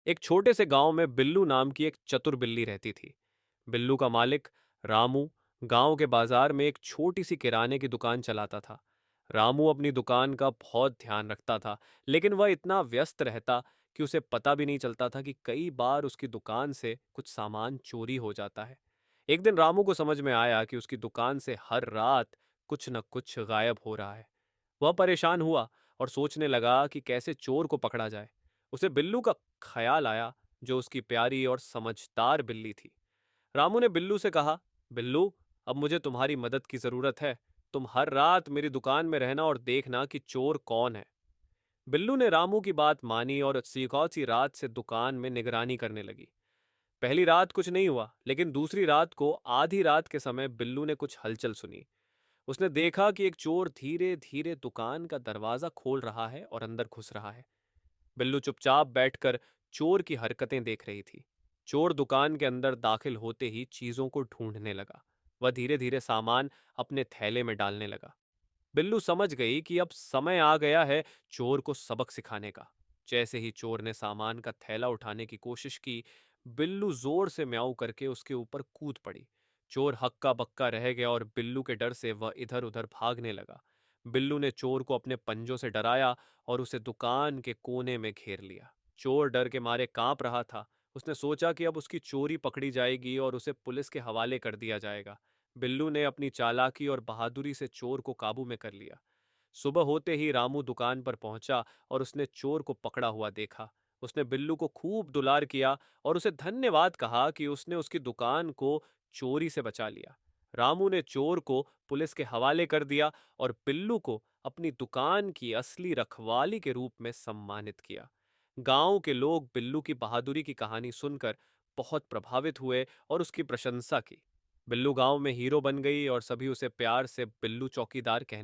एक छोटे से गांव में बिल्लू नाम की एक चतुर बिल्ली रहती थी। बिल्लू का मालिक रामू गांव के बाजार में एक छोटी सी किराने की दुकान चलाता था। रामू अपनी दुकान का बहुत ध्यान रखता था, लेकिन वह इतना व्यस्त रहता कि उसे पता भी नहीं चलता था कि कई बार उसकी दुकान से कुछ सामान चोरी हो जाता है। एक दिन रामू को समझ में आया कि उसकी दुकान से हर रात कुछ न कुछ गायब हो रहा है। वह परेशान हुआ और सोचने लगा कि कैसे चोर को पकड़ा जाए। उसे बिल्लू का ख्याल आया, जो उसकी प्यारी और समझदार बिल्ली थी। रामू ने बिल्लू से कहा, बिल्लू, अब मुझे तुम्हारी मदद की जरूरत है। तुम हर रात मेरी दुकान में रहना और देखना कि चोर कौन है। बिल्लू ने रामू की बात मानी और सी रात से दुकान में निगरानी करने लगी। पहली रात कुछ नहीं हुआ, लेकिन दूसरी रात को आधी रात के समय बिल्लू ने कुछ हलचल सुनी। उसने देखा कि एक चोर धीरे धीरे दुकान का दरवाजा खोल रहा है और अंदर घुस रहा है। बिल्लू चुपचाप बैठकर चोर की हरकतें देख रही थी। चोर दुकान के अंदर दाखिल होते ही चीजों को ढूंढने लगा। वह धीरे धीरे सामान अपने थैले में डालने लगा। बिल्लू समझ गई कि अब समय आ गया है चोर को सबक सिखाने का। जैसे ही चोर ने सामान का थैला उठाने की कोशिश की, बिल्लू जोर से म्याऊं करके उसके ऊपर कूद पड़ी। चोर हक्का बक्का रह गया और बिल्लू के डर से वह इधर उधर भागने लगा। बिल्लू ने चोर को अपने पंजों से डराया और उसे दुकान के कोने में घेर लिया। चोर डर के मारे कांप रहा था। उसने सोचा कि अब उसकी चोरी पकड़ी जाएगी और उसे पुलिस के हवाले कर दिया जाएगा। बिल्लू ने अपनी चालाकी और बहादुरी से चोर को काबू में कर लिया। सुबह होते ही रामू दुकान पर पहुंचा और उसने चोर को पकड़ा हुआ देखा। उसने बिल्लू को खूब दुलार किया और उसे धन्यवाद कहा कि उसने उसकी दुकान को चोरी से बचा लिया। रामू ने चोर को पुलिस के हवाले कर दिया और बिल्लू को अपनी दुकान की असली रखवाली के रूप में सम्मानित किया। गांव के लोग बिल्लू की बहादुरी की कहानी सुनकर बहुत प्रभावित हुए और उसकी प्रशंसा की। बिल्लू गांव में हीरो बन गई और सभी उसे प्यार से बिल्लू चौकीदार कहने